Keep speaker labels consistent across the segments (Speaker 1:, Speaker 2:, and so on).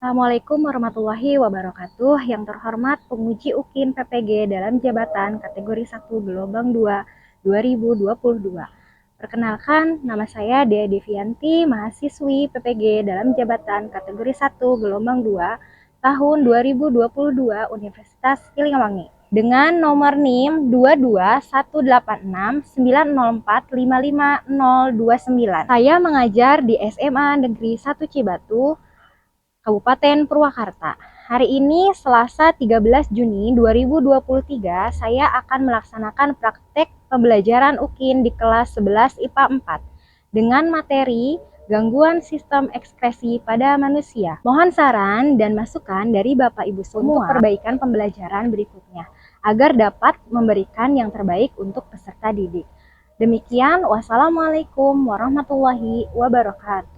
Speaker 1: Assalamualaikum warahmatullahi wabarakatuh. Yang terhormat penguji UKIN PPG dalam jabatan kategori 1 gelombang 2 2022. Perkenalkan, nama saya Dea Devianti, mahasiswi PPG dalam jabatan kategori 1 gelombang 2 tahun 2022 Universitas Kiliwangi. Dengan nomor NIM 2218690455029. Saya mengajar di SMA Negeri 1 Cibatu, Kabupaten Purwakarta. Hari ini Selasa 13 Juni 2023, saya akan melaksanakan praktek pembelajaran UKIN di kelas 11 IPA 4 dengan materi gangguan sistem ekskresi pada manusia. Mohon saran dan masukan dari Bapak Ibu semua untuk perbaikan pembelajaran berikutnya agar dapat memberikan yang terbaik untuk peserta didik. Demikian, wassalamualaikum warahmatullahi wabarakatuh.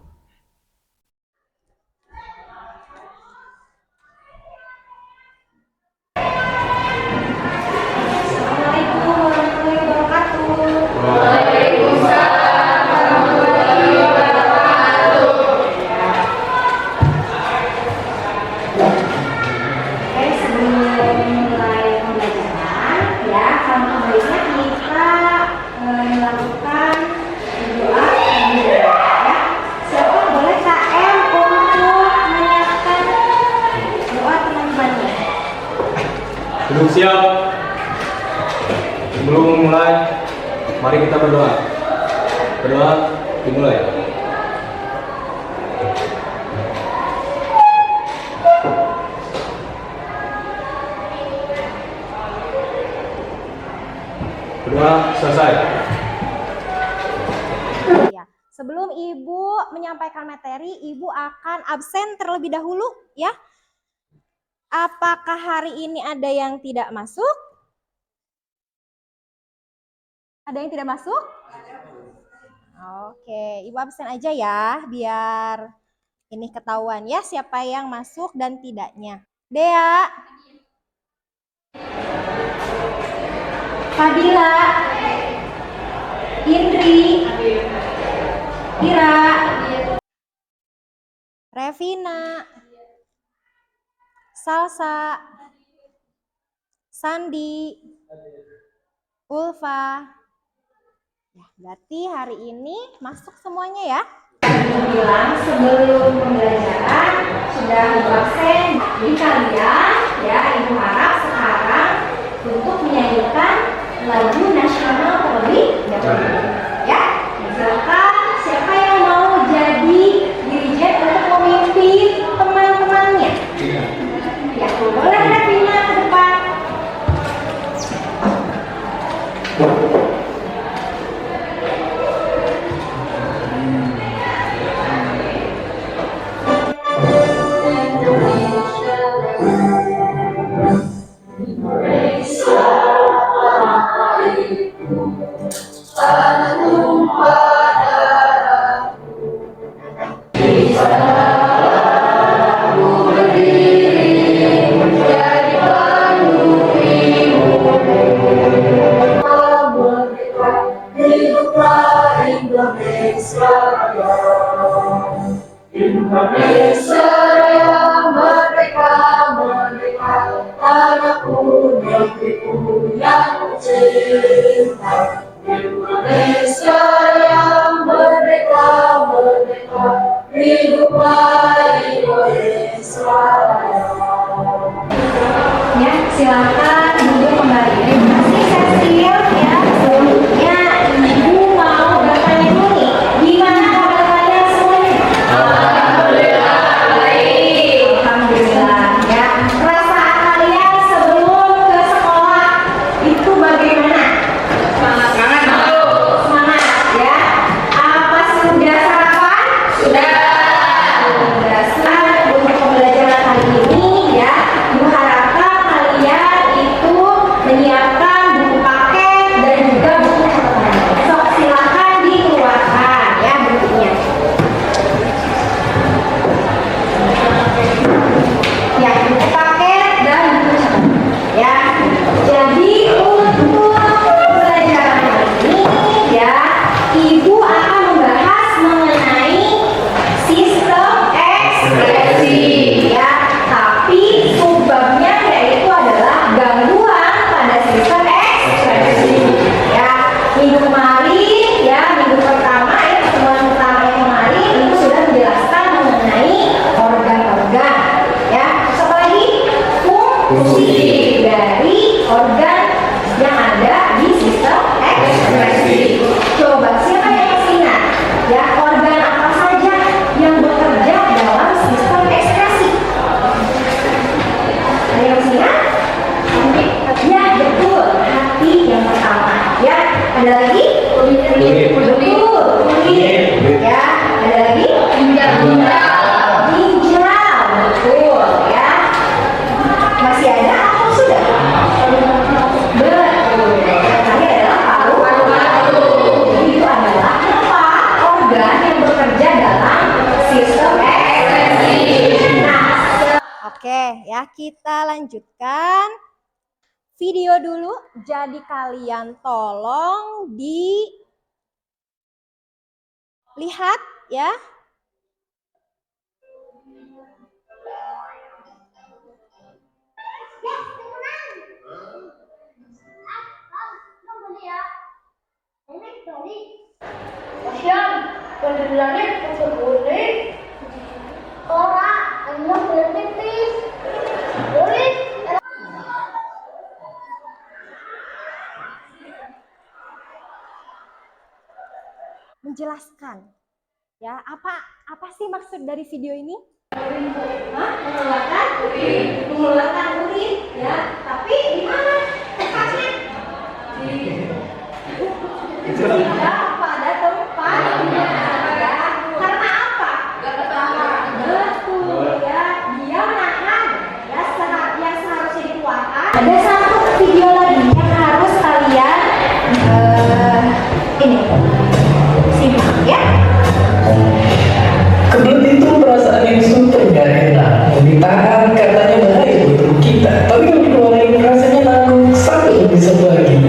Speaker 2: Duduk siap. Sebelum mulai, mari kita berdoa. Berdoa dimulai. Berdoa selesai.
Speaker 1: Ya, sebelum Ibu menyampaikan materi, Ibu akan absen terlebih dahulu ya. Apakah hari ini ada yang tidak masuk? Ada yang tidak masuk? Oke, Ibu absen aja ya, biar ini ketahuan ya siapa yang masuk dan tidaknya. Dea, Fadila, Indri, Ira, Revina, Salsa, Sandi, Ulfa. Ya, berarti hari ini masuk semuanya ya. Bilang sebelum pembelajaran sudah absen. Jadi kalian ya, Ibu harap sekarang untuk menyanyikan lagu nasional terlebih dahulu. Ya, silakan siapa yang mau jadi dirijen untuk memimpin teman-temannya. Ya, boleh Revina ke depan.
Speaker 3: Indonesia yang merdeka, merdeka, tanahku, negeriku yang cinta. Indonesia yang merdeka, merdeka, hiduplah Indonesia.
Speaker 1: Ya, silakan duduk kembali. Terima kasih Cecil ya. Sebelumnya Ibu mau bertanya dulu nih, gimana kabar kalian semuanya? Alhamdulillah baik. Alhamdulillah ya. Perasaan kalian sebelum ke sekolah itu bagaimana? Semangat ya. Apa sudah sarapan? Sudah. Untuk pembelajaran kali ini ya, Ibu harapkan kalian itu ya kita lanjutkan video dulu. Jadi kalian tolong dilihat ya.
Speaker 3: Kasihan, pendidikannya segede. Orang, anak berpipis. Boleh.
Speaker 1: Menjelaskan ya apa sih maksud dari video ini? Mengeluarkan urin ya, tapi di mana tempatnya? Tidak pada tempatnya ya. Karena apa? Betul ya, dia menahan ya yang seharusnya dikeluarkan. Ada satu video lagi yang harus kalian ini simak ya.
Speaker 4: Kebelet itu perasaan yang super gak enak. Mau ditahan katanya bahaya untuk kita, tapi kalau dikeluarin rasanya nanggung satu lebih satu lagi.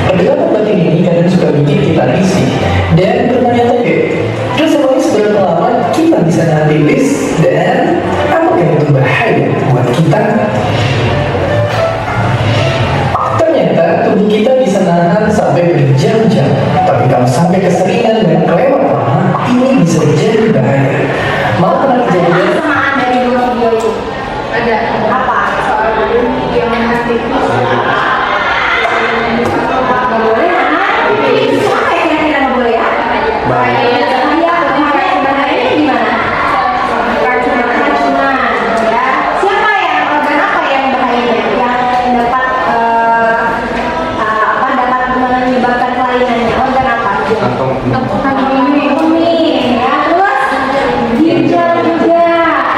Speaker 4: Perdebatan batin ini kadang suka bikin kita risih dan bertanya-tanya, terus emangnya seberapa lama kita bisa nahan rilis dan apakah itu bahaya buat kita? Ternyata tubuh kita bisa nahan sampai berjam-jam, tapi kalau sampai keseringan dan kelewat lama, ini bisa jadi bahaya. Malah pernah kejadian
Speaker 1: Kesamaan dari dua video itu ada apa?
Speaker 3: Soal yang nanti
Speaker 1: Nggak boleh nahan. Siapa yang kira-kira nggak boleh ya? Bahaya sebenarnya gimana? Keracunan ya. Siapa yang organ apa yang bahaya yang dapat dapat menyebabkan kelainannya? Organ apa? Kemih ya. Terus ginjal juga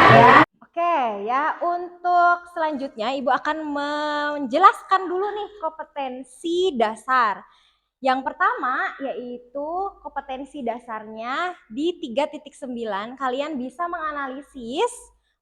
Speaker 1: ya. Oke ya, untuk selanjutnya Ibu akan menjelaskan dulu nih kompetensi dasar. Yang pertama yaitu kompetensi dasarnya di 3.9 kalian bisa menganalisis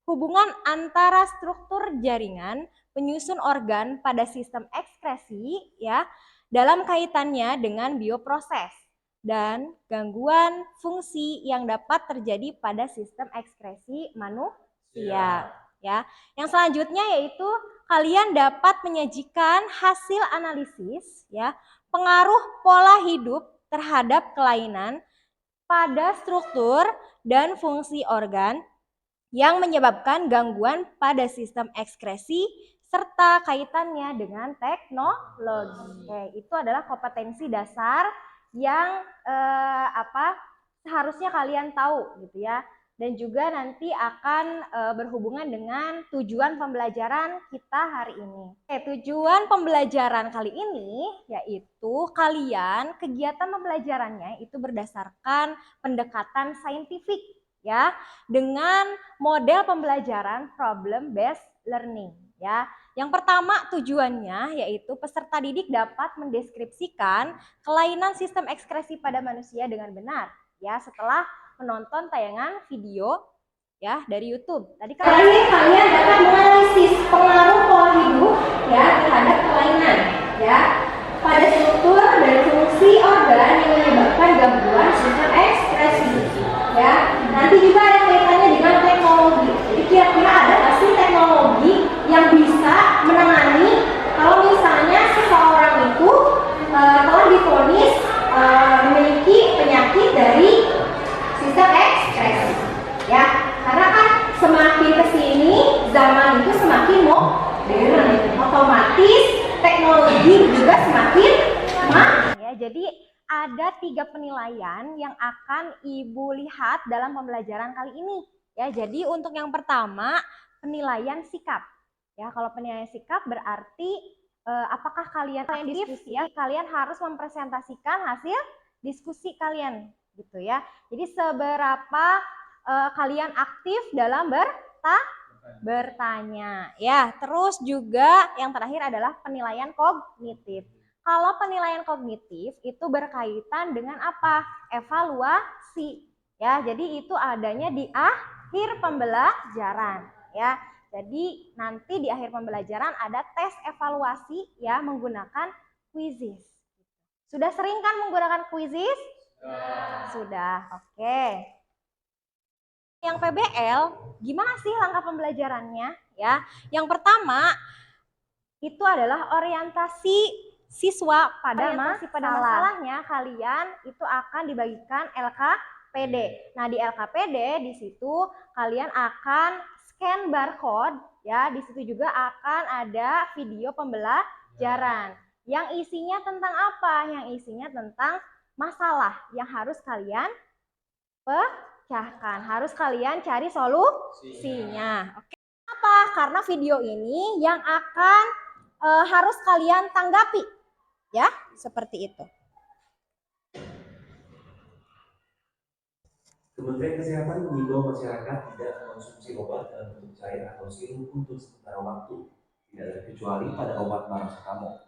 Speaker 1: hubungan antara struktur jaringan penyusun organ pada sistem ekskresi ya dalam kaitannya dengan bioproses dan gangguan fungsi yang dapat terjadi pada sistem ekskresi manusia ya. Yang selanjutnya yaitu kalian dapat menyajikan hasil analisis ya pengaruh pola hidup terhadap kelainan pada struktur dan fungsi organ yang menyebabkan gangguan pada sistem ekskresi serta kaitannya dengan teknologi. Oke, itu adalah kompetensi dasar yang seharusnya kalian tahu gitu ya. Dan juga nanti akan berhubungan dengan tujuan pembelajaran kita hari ini. Oke, tujuan pembelajaran kali ini yaitu kalian kegiatan pembelajarannya itu berdasarkan pendekatan saintifik ya dengan model pembelajaran problem based learning ya. Yang pertama tujuannya yaitu peserta didik dapat mendeskripsikan kelainan sistem ekskresi pada manusia dengan benar ya setelah menonton tayangan video ya dari YouTube. Tadi kalian dapat menganalisis pengaruh pola hidup ya terhadap kelainan ya pada struktur dan fungsi organ yang menyebabkan gangguan sistem ekskresi ya. Nanti juga ada kaitannya dengan teknologi. Jadi kira-kira ada nggak sih teknologi yang bisa menangani kalau misalnya seseorang itu telah divonis memiliki penyakit dari sistem ekskresi ya, karena kan semakin kesini zaman itu semakin modern, otomatis teknologi juga semakin ya. Jadi ada 3 penilaian yang akan Ibu lihat dalam pembelajaran kali ini ya. Jadi untuk yang pertama penilaian sikap ya. Kalau penilaian sikap berarti apakah kalian diskusi ya, kalian harus mempresentasikan hasil diskusi kalian gitu ya. Jadi seberapa kalian aktif dalam bertanya ya. Terus juga yang terakhir adalah penilaian kognitif. Kalau penilaian kognitif itu berkaitan dengan apa? Evaluasi ya. Jadi itu adanya di akhir pembelajaran ya. Jadi nanti di akhir pembelajaran ada tes evaluasi ya menggunakan quizzes. Sudah sering kan menggunakan quizzes? Sudah, oke. Yang PBL, gimana sih langkah pembelajarannya? Ya, yang pertama itu adalah orientasi siswa pada masalahnya kalian itu akan dibagikan LKPD. Nah, di LKPD di situ kalian akan scan barcode ya, di situ juga akan ada video pembelajaran. Yang isinya tentang apa? Yang isinya tentang masalah yang harus kalian pecahkan. Harus kalian cari solusinya. Oke. Apa? Karena video ini yang akan harus kalian tanggapi. Ya, seperti itu.
Speaker 5: Kementerian Kesehatan mengimbau masyarakat tidak mengonsumsi obat dalam bentuk cair atau sirup untuk sementara waktu, tidak terkecuali pada obat paracetamol.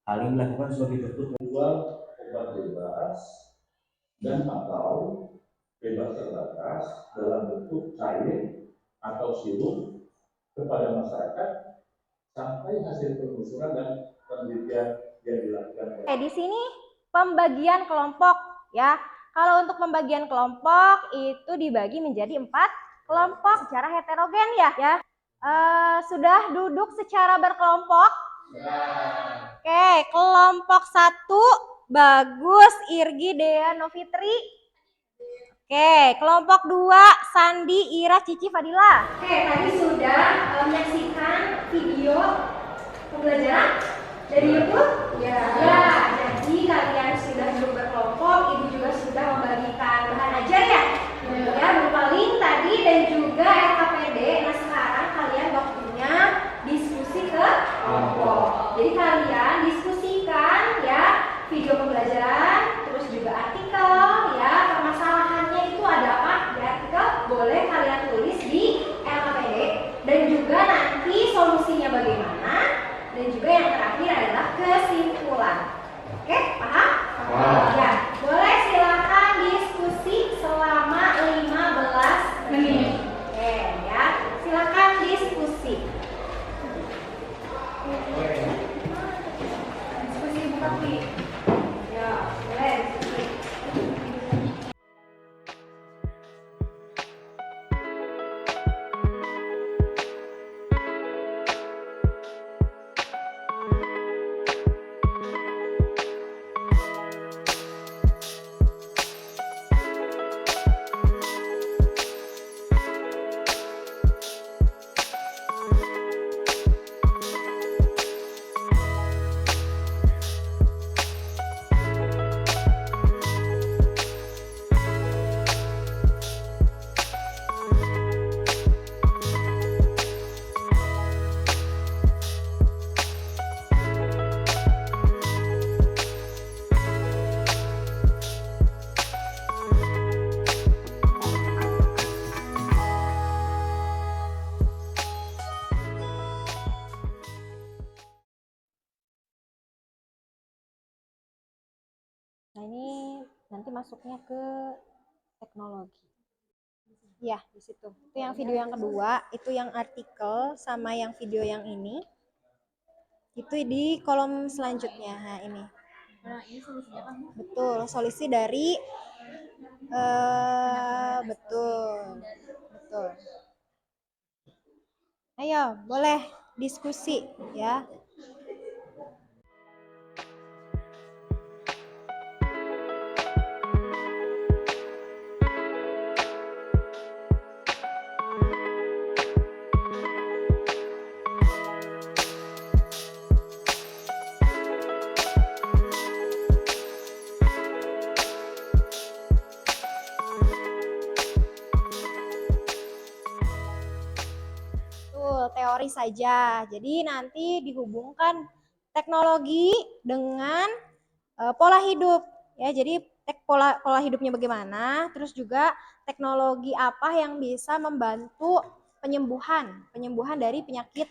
Speaker 5: Hal ini dilakukan sebagai bentuk menjual obat bebas dan atau bebas terbatas dalam bentuk cair atau sirup kepada masyarakat sampai hasil penelusuran dan penelitian yang dilakukan.
Speaker 1: Di sini pembagian kelompok ya. Kalau untuk pembagian kelompok itu dibagi menjadi 4 kelompok secara heterogen ya. Sudah duduk secara berkelompok? Oke, kelompok 1 Bagus, Irgi, Dea, Novitri. Oke, kelompok 2 Sandi, Ira, Cici, Fadila. Oke, tadi sudah menyaksikan video pembelajaran dari YouTube? Ya, jadi kalian sudah duduk berkelompok, ibu juga sudah membagikan bahan ajar ya? Ya, berupa link tadi dan juga LKPD. Nah, sekarang kalian waktunya diskusi ke kelompok. Jadi kalian diskusikan ya video pembelajaran, terus juga artikel ya, permasalahannya itu ada apa di artikel, boleh kalian tulis di LKPD dan juga nanti solusinya bagaimana. Dan juga yang terakhir adalah kesimpulan. Oke, paham? Ya, boleh silakan diskusi selama 15 menit. Oke, ya. Silakan diskusi. Diskusi bukan nih. Ya, boleh diskusi. Nah, ini nanti masuknya ke teknologi. Ya, di situ. Itu yang video yang kedua, itu yang artikel sama yang video yang ini. Itu di kolom selanjutnya. Nah, ini. Nah, ini solusinya kan? Betul, solusi dari betul. Betul. Ayo, boleh diskusi ya. Teori saja. Jadi nanti dihubungkan teknologi dengan pola hidup ya. Jadi pola hidupnya bagaimana, terus juga teknologi apa yang bisa membantu penyembuhan dari penyakit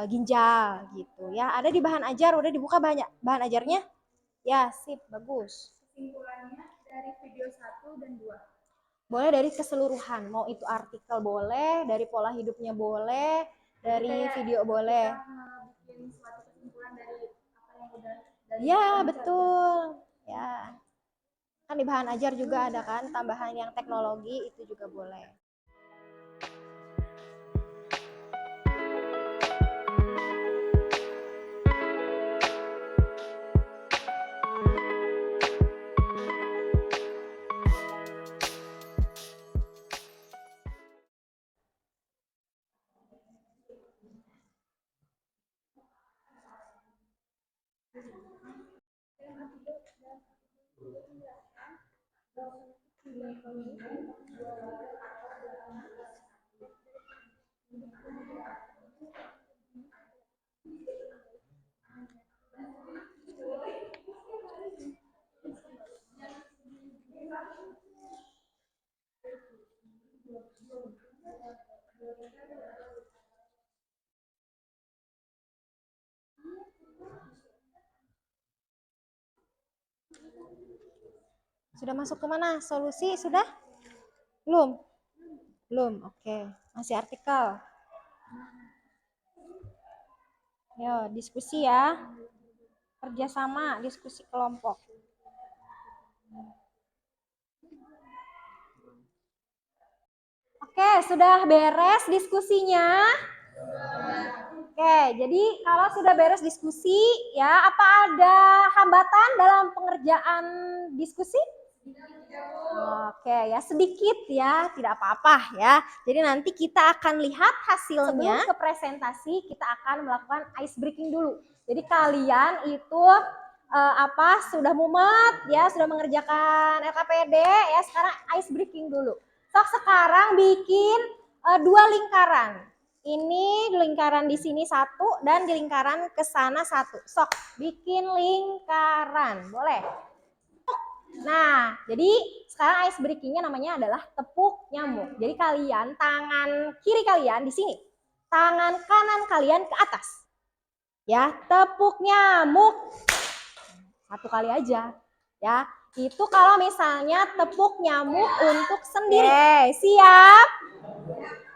Speaker 1: ginjal gitu ya. Ada di bahan ajar, udah dibuka banyak bahan ajarnya? Ya, sip, bagus. Kesimpulannya dari video 1 dan 2. Boleh dari keseluruhan, mau itu artikel boleh, dari pola hidupnya boleh, dari video boleh.
Speaker 3: Bikin suatu kesimpulan dari apa yang udah dari
Speaker 1: Ya, betul. Ya. Kan di bahan ajar juga ada kan tambahan yang teknologi, itu juga boleh. Sudah masuk ke mana? Solusi sudah? Belum? Belum, oke. Masih artikel. Yo, diskusi ya. Kerjasama, diskusi kelompok. Oke, sudah beres diskusinya? Oke, jadi kalau sudah beres diskusi, ya, apa ada hambatan dalam pengerjaan diskusi? Oke, ya sedikit ya, tidak apa-apa ya. Jadi nanti kita akan lihat hasilnya. Sebelum ke presentasi, kita akan melakukan ice breaking dulu. Jadi kalian itu sudah mumet ya, sudah mengerjakan LKPD ya, sekarang ice breaking dulu. Sekarang bikin 2 lingkaran. Ini lingkaran di sini 1 dan di lingkaran ke sana 1. Sok, bikin lingkaran. Boleh? Nah, jadi sekarang ice breakingnya namanya adalah tepuk nyamuk. Jadi kalian, tangan kiri kalian di sini, tangan kanan kalian ke atas. Ya, tepuk nyamuk. 1 kali aja. Ya, itu kalau misalnya tepuk nyamuk untuk sendiri. Oke, siap?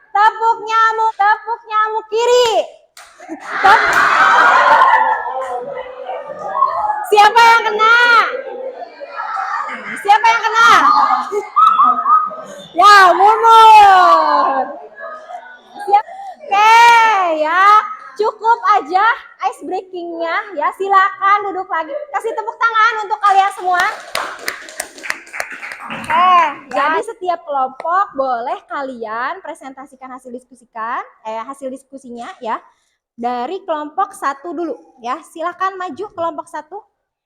Speaker 1: Tepuk nyamuk kiri. Siapa yang kena? Siapa yang kena? Ya, mundur. Siap. Oke, ya. Cukup aja ice breakingnya ya. Silakan duduk lagi. Kasih tepuk tangan untuk kalian semua. Jadi setiap kelompok boleh kalian presentasikan hasil diskusinya ya. Dari kelompok 1 dulu ya. Silakan maju kelompok 1.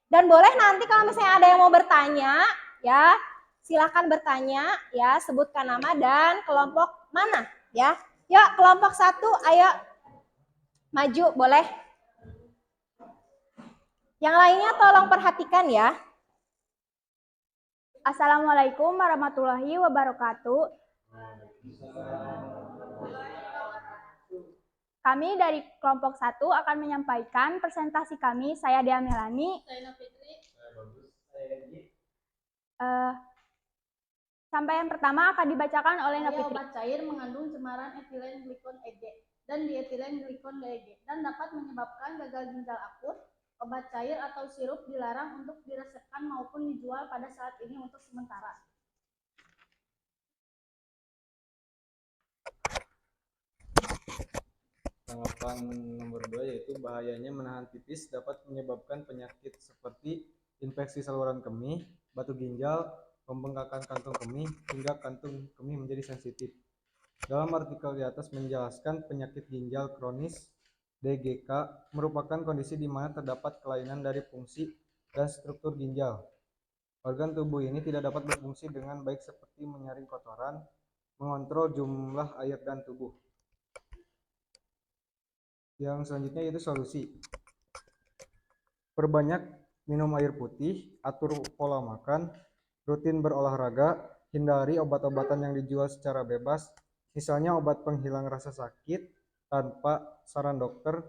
Speaker 1: Dan boleh nanti kalau misalnya ada yang mau bertanya ya, silakan bertanya ya, sebutkan nama dan kelompok mana ya. Yuk kelompok 1, ayo maju boleh. Yang lainnya tolong perhatikan ya.
Speaker 3: Assalamualaikum warahmatullahi wabarakatuh. Kami dari kelompok 1 akan menyampaikan presentasi kami. Saya Dea Melani. Saya Nafitri. Saya Bagus. Saya Edi. Sampaian pertama akan dibacakan oleh Nafitri. Obat cair mengandung cemaran etilen glikol EG dan dietilen glikol EG dan dapat menyebabkan gagal ginjal akut. Obat cair atau sirup dilarang untuk diresepkan maupun dijual pada saat ini untuk sementara.
Speaker 6: Tanggapan nomor 2 yaitu bahayanya menahan pipis dapat menyebabkan penyakit seperti infeksi saluran kemih, batu ginjal, pembengkakan kantung kemih, hingga kantung kemih menjadi sensitif. Dalam artikel di atas menjelaskan penyakit ginjal kronis DGK merupakan kondisi di mana terdapat kelainan dari fungsi dan struktur ginjal. Organ tubuh ini tidak dapat berfungsi dengan baik seperti menyaring kotoran, mengontrol jumlah air dan tubuh. Yang selanjutnya yaitu solusi. Perbanyak minum air putih, atur pola makan, rutin berolahraga, hindari obat-obatan yang dijual secara bebas, misalnya obat penghilang rasa sakit tanpa saran dokter,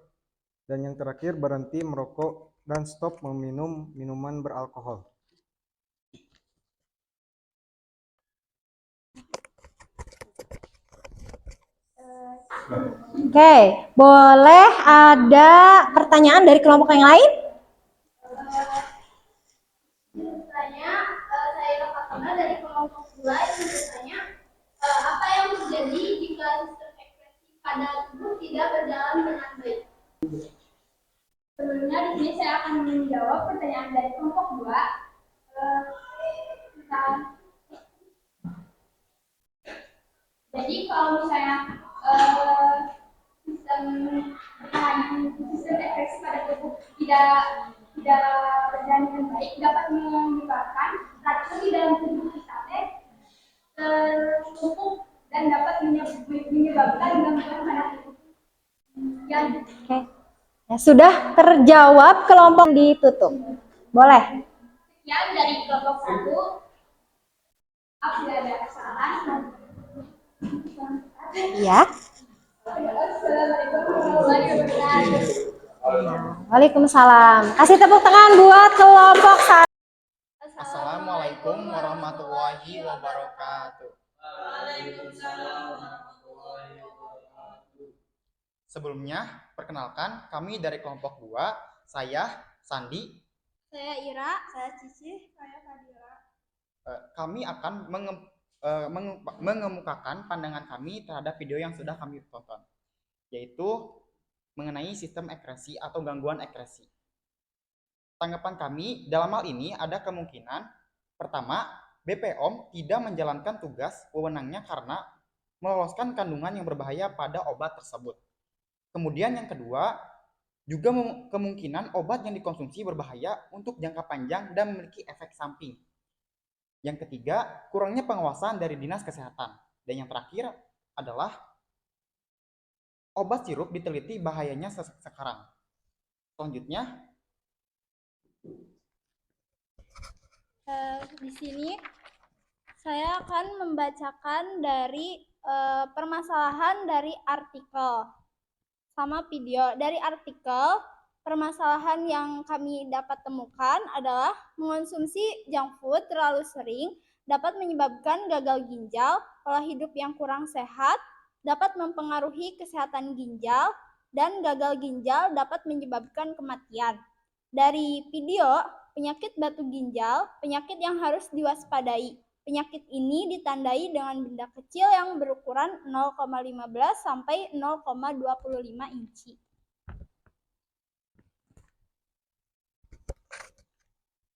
Speaker 6: dan yang terakhir berhenti merokok dan stop meminum minuman beralkohol.
Speaker 1: Oke, boleh ada pertanyaan dari kelompok yang lain?
Speaker 3: Saya Fatima dari kelompok 2 yang bertanya, apa yang terjadi jika sistem ekspresi pada tubuh tidak berjalan dengan baik? Sebelumnya di sini saya akan menjawab pertanyaan dari kelompok 2 tentang jadi kalau misalnya sistem sistem ekspresi pada tubuh tidak berjalan dengan baik dapat menyebabkan racun di dalam tubuh kita tertumpuk dan dapat menyebabkan gangguan pada tubuh.
Speaker 1: Oke. Ya, sudah terjawab, kelompok ditutup. Boleh.
Speaker 3: Sekian dari kelompok 1. Apabila ada kesalahan.
Speaker 1: Iya.
Speaker 3: Assalamualaikum warahmatullahi wabarakatuh.
Speaker 1: Waalaikumsalam. Kasih tepuk tangan buat kelompok 1.
Speaker 7: Assalamualaikum warahmatullahi wabarakatuh. Sebelumnya, perkenalkan kami dari kelompok 2, saya Sandi.
Speaker 3: Saya Ira, saya Cici, saya Fadila.
Speaker 7: Kami akan mengemukakan pandangan kami terhadap video yang sudah kami tonton, yaitu mengenai sistem ekspresi atau gangguan ekspresi. Tanggapan kami dalam hal ini ada kemungkinan pertama, BPOM tidak menjalankan tugas wewenangnya karena meloloskan kandungan yang berbahaya pada obat tersebut. Kemudian yang kedua, juga kemungkinan obat yang dikonsumsi berbahaya untuk jangka panjang dan memiliki efek samping. Yang ketiga, kurangnya pengawasan dari Dinas Kesehatan. Dan yang terakhir adalah obat sirup diteliti bahayanya sekarang. Selanjutnya,
Speaker 3: di sini saya akan membacakan dari permasalahan dari artikel sama video. Dari artikel, permasalahan yang kami dapat temukan adalah mengonsumsi junk food terlalu sering dapat menyebabkan gagal ginjal, pola hidup yang kurang sehat, dapat mempengaruhi kesehatan ginjal, dan gagal ginjal dapat menyebabkan kematian. Dari video, penyakit batu ginjal, penyakit yang harus diwaspadai. Penyakit ini ditandai dengan benda kecil yang berukuran 0,15 sampai 0,25 inci.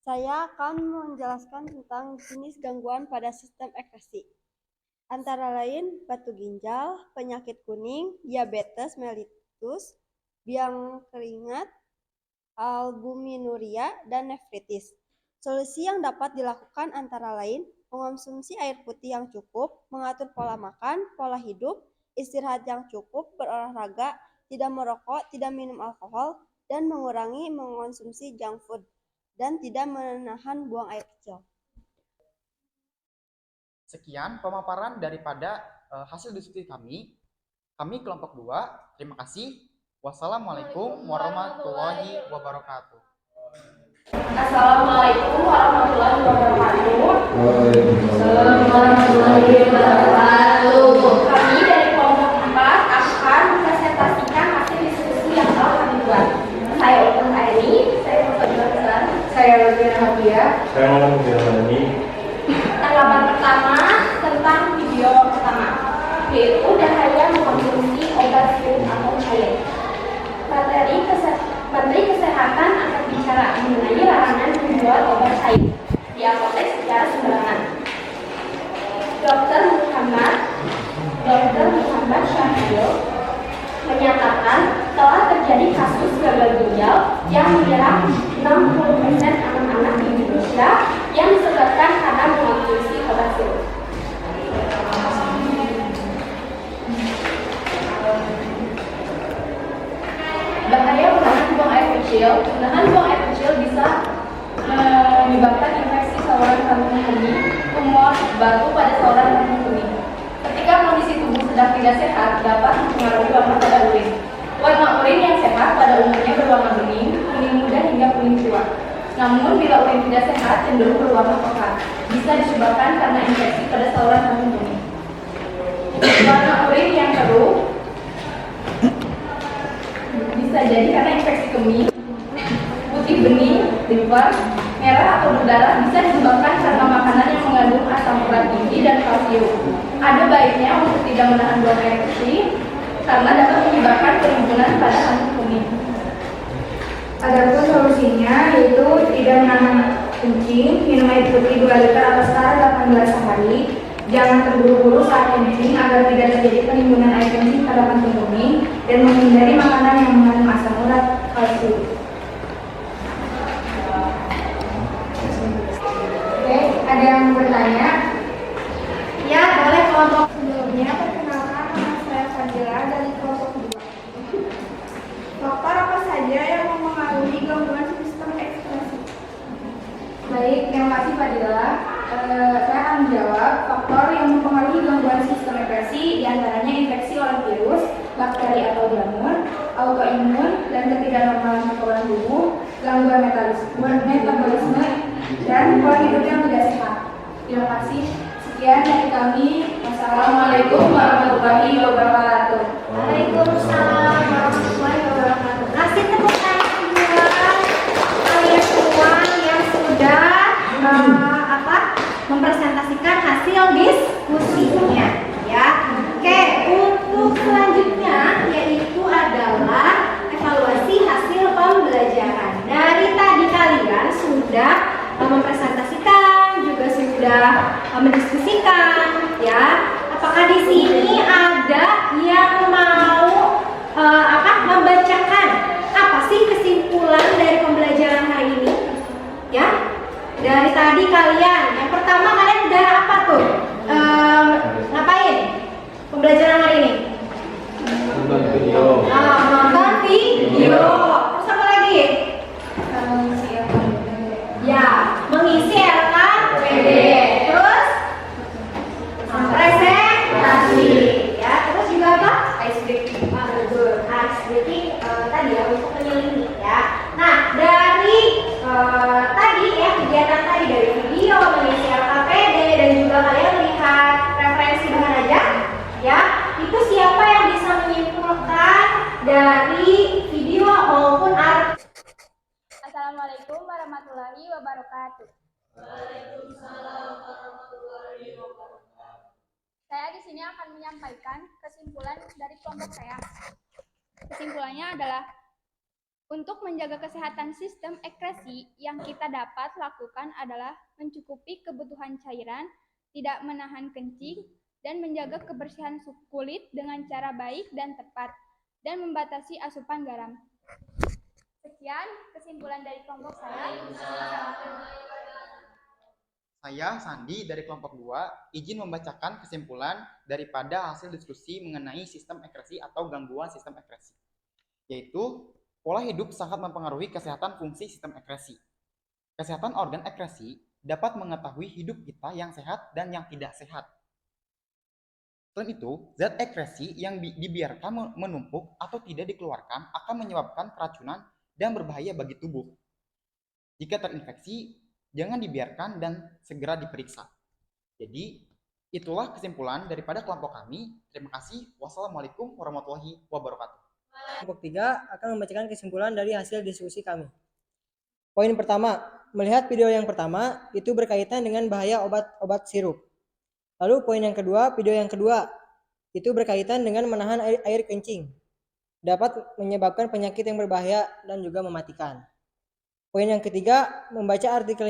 Speaker 8: Saya akan menjelaskan tentang jenis gangguan pada sistem ekspresi. Antara lain batu ginjal, penyakit kuning, diabetes mellitus, biang keringat, albuminuria, dan nefritis. Solusi yang dapat dilakukan antara lain mengonsumsi air putih yang cukup, mengatur pola makan, pola hidup, istirahat yang cukup, berolahraga, tidak merokok, tidak minum alkohol, dan mengurangi mengonsumsi junk food, dan tidak menahan buang air kecil.
Speaker 7: sekian pemaparan daripada hasil diskusi kami. Kami kelompok 2, terima kasih. Wassalamualaikum warahmatullahi wabarakatuh.
Speaker 3: Assalamualaikum warahmatullahi wabarakatuh. Warahmatullahi wabarakatuh. Kami dari kelompok 4 akan mempresentasikan hasil diskusi yang telah kami buat. Saya Ulfa Aini, saya Muhammad Hasan, saya Lutfi Rahadiah.
Speaker 2: Saya mau bilang ini.
Speaker 3: Tanggapan pertama tentang video pertama, yaitu bahaya mengkonsumsi obat sirup atau cair. Menteri Kesehatan akan bicara mengenai larangan menjual obat cair di apotek secara sembarangan. Dr. Muhammad Syahril menyatakan telah terjadi kasus gagal ginjal yang menyerang 60% anak-anak di Indonesia yang disebabkan karena mengonsumsi obat sirup. Bahaya menahan buang air kecil. Menahan buang air kecil bisa menyebabkan infeksi saluran kandung kemih, tumor, batu pada saluran kandung kemih. Ketika kondisi tubuh sedang tidak sehat, dapat mempengaruhi warna pada urin. Warna urin yang sehat pada umumnya berwarna bening, kuning muda hingga kuning tua. Namun bila urin tidak sehat cenderung berwarna pekat. Bisa disebabkan karena infeksi pada saluran kandung kemih. Warna urin yang keruh terjadi karena infeksi kemih, putih bening, liver, merah atau berdarah bisa disebabkan karena makanan yang mengandung asam urat tinggi dan kalsium. Ada baiknya untuk tidak menahan buang air kecil karena dapat menyebabkan penimbunan pada kantung kemih. Adapun solusinya yaitu tidak menahan kencing, minum air putih 2 liter atau setara 18 hari. Jangan terburu-buru saat kencing agar tidak terjadi penimbunan air kencing pada kantung kemih dan menghindari makanan yang mengandung asam urat kalsium. Oke, ada yang bertanya? Ya, boleh kelompok sebelumnya. Perkenalkan, nama saya Fadila dari kelompok 2. Faktor apa saja yang mempengaruhi gangguan sistem ekspresi? Baik, terima kasih Fadila. Saya akan menjawab faktor yang mempengaruhi gangguan sistem ekspresi diantaranya infeksi oleh virus, bakteri atau jamur, autoimun, dan ketidaknormalan kekebalan tubuh, gangguan metabolisme, dan pola hidup yang tidak sehat. Terima kasih. Sekian dari kami. Wassalamualaikum warahmatullahi wabarakatuh.
Speaker 1: Waalaikumsalam warahmatullahi wabarakatuh. Kasih tepuk tangan buat kalian semua yang sudah mempresentasikan hasil diskusinya, ya. Oke, untuk selanjutnya yaitu adalah evaluasi hasil pembelajaran. Dari tadi kalian sudah mempresentasikan, juga sudah mendiskusikan, ya. Apakah di sini ada yang mau membacakan apa sih kesimpulan dari pembelajaran hari ini? Ya, dari tadi kalian, yang pertama kalian udah apa tuh? Ngapain pembelajaran hari ini?
Speaker 2: Nonton video.
Speaker 1: Nonton video. Terus apa lagi? Ya, mengisi LKPD. Terus presentasi. Ya, terus juga apa? Ice breaking. Betul. Ice breaking tadi ya untuk penyelidik ya. Nah, dari tadi ya kegiatan tadi dari video, mengisi LKPD dan juga kalian melihat referensi bahan aja, ya. Itu siapa yang bisa menyimpulkan dari video maupun artikel?
Speaker 3: Assalamualaikum warahmatullahi wabarakatuh. Saya di sini akan menyampaikan kesimpulan dari kelompok saya. Kesimpulannya adalah untuk menjaga kesehatan sistem ekskresi yang kita dapat lakukan adalah mencukupi kebutuhan cairan, tidak menahan kencing, dan menjaga kebersihan kulit dengan cara baik dan tepat, dan membatasi asupan garam. Sekian kesimpulan dari kelompok saya.
Speaker 7: Saya, Sandi, dari kelompok 2, izin membacakan kesimpulan daripada hasil diskusi mengenai sistem ekskresi atau gangguan sistem ekskresi. Yaitu, pola hidup sangat mempengaruhi kesehatan fungsi sistem ekskresi. Kesehatan organ ekskresi dapat mengetahui hidup kita yang sehat dan yang tidak sehat. Selain itu, zat ekskresi yang dibiarkan menumpuk atau tidak dikeluarkan akan menyebabkan keracunan dan berbahaya bagi tubuh. Jika terinfeksi, jangan dibiarkan dan segera diperiksa. Jadi, itulah kesimpulan daripada kelompok kami. Terima kasih. Wassalamualaikum warahmatullahi wabarakatuh.
Speaker 9: Kelompok 3 akan membacakan kesimpulan dari hasil diskusi kami. Poin pertama, melihat video yang pertama itu berkaitan dengan bahaya obat sirup. Lalu poin yang kedua, video yang kedua itu berkaitan dengan menahan air kencing. Dapat menyebabkan penyakit yang berbahaya dan juga mematikan. Poin yang ketiga, membaca artikel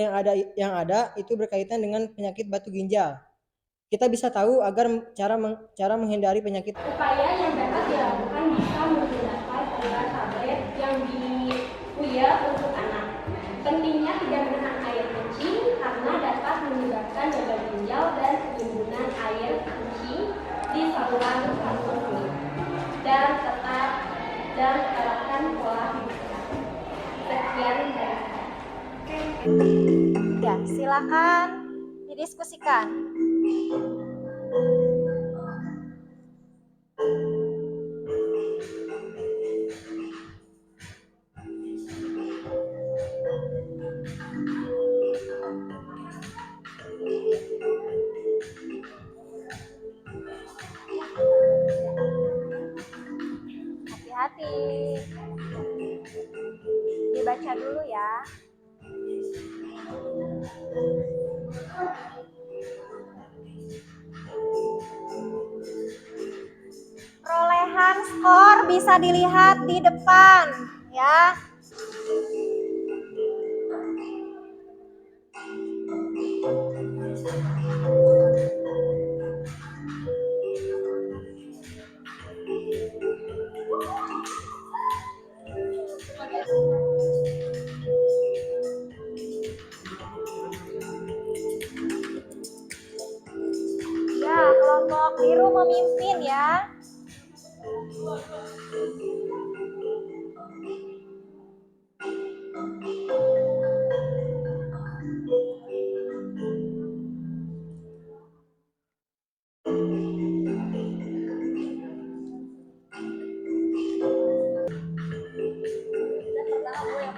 Speaker 9: yang ada itu berkaitan dengan penyakit batu ginjal. Kita bisa tahu agar cara menghindari penyakit.
Speaker 3: Upaya yang dapat dilakukan bisa menggunakan obat tablet yang diuyel untuk anak. Pentingnya tidak menahan air kencing karena dapat menyebabkan gagal ginjal dan penimbunan air kencing di saluran kantung kemih. Dan terapkan pola hidup sehat. Sekian dari saya.
Speaker 1: Ya, silakan didiskusikan. Hati-hati. baca dulu ya. Perolehan skor bisa dilihat di depan ya. Ya, kelompok biru memimpin ya.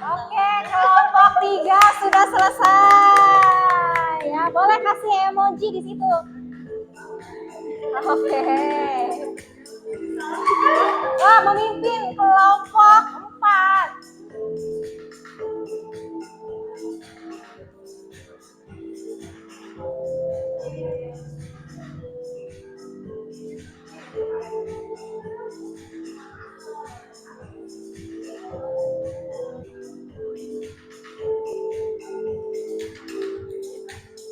Speaker 1: Oke, kelompok 3 sudah selesai. Ya, boleh kasih emoji di situ. Oke. Wah, memimpin kelompok 4.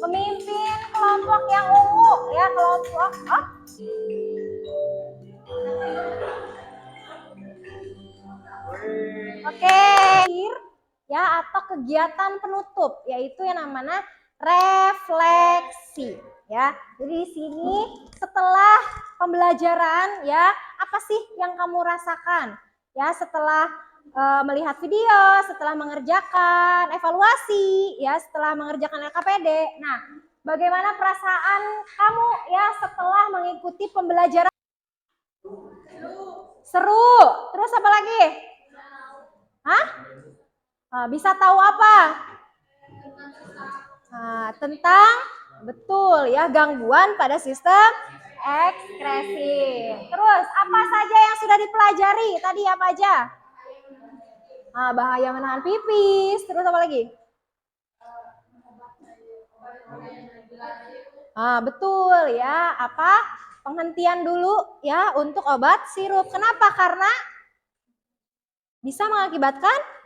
Speaker 1: Memimpin kelompok yang ungu ya, kelompok Oke, ya atau kegiatan penutup yaitu yang namanya refleksi ya. Jadi di sini setelah pembelajaran ya, apa sih yang kamu rasakan? Ya, setelah melihat video, setelah mengerjakan evaluasi, ya setelah mengerjakan LKPD. Nah, bagaimana perasaan kamu ya setelah mengikuti pembelajaran? Seru. Terus apa lagi? Hah? Bisa tahu apa? Tentang betul ya gangguan pada sistem ekskresi. Terus apa saja yang sudah dipelajari tadi, apa aja? Bahaya menahan pipis. Terus apa lagi? Betul ya, apa? Penghentian dulu ya untuk obat sirup. Kenapa? Karena bisa mengakibatkan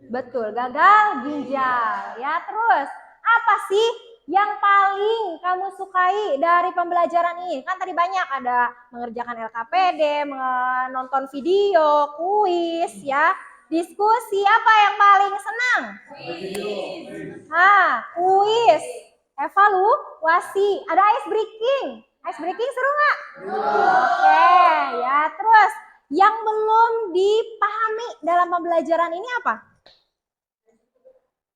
Speaker 1: betul gagal ginjal ya. Terus apa sih yang paling kamu sukai dari pembelajaran ini? Kan tadi banyak, ada mengerjakan LKPD, menonton video, kuis ya, diskusi. Apa yang paling senang? Kuis, evaluasi, ada ice breaking. Ice breaking seru nggak? Oke ya. Terus yang belum dipahami dalam pembelajaran ini apa?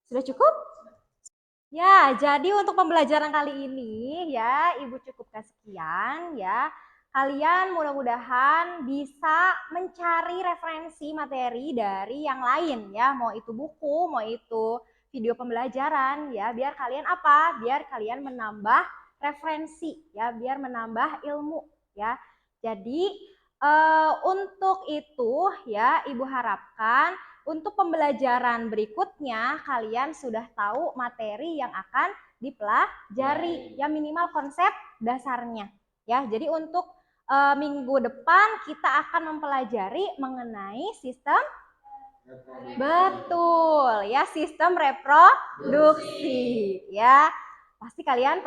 Speaker 1: Sudah cukup? Ya, jadi untuk pembelajaran kali ini ya, Ibu cukupkan sekian ya. Kalian mudah-mudahan bisa mencari referensi materi dari yang lain ya, mau itu buku, mau itu video pembelajaran ya, biar kalian apa? Biar kalian menambah referensi ya, biar menambah ilmu ya. Jadi untuk itu ya, Ibu harapkan untuk pembelajaran berikutnya kalian sudah tahu materi yang akan dipelajari ya, minimal konsep dasarnya ya. Jadi untuk minggu depan kita akan mempelajari mengenai sistem betul ya, sistem reproduksi ya. Pasti kalian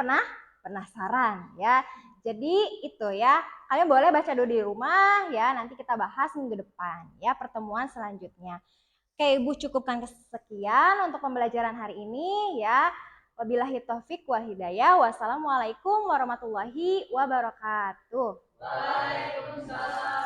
Speaker 1: penasaran ya. Jadi itu ya, kalian boleh baca dulu di rumah ya, nanti kita bahas minggu depan ya, pertemuan selanjutnya. Oke, Ibu cukupkan sekian untuk pembelajaran hari ini ya. Wabillahi taufik wal hidayah. Wassalamualaikum warahmatullahi wabarakatuh. Waalaikumsalam.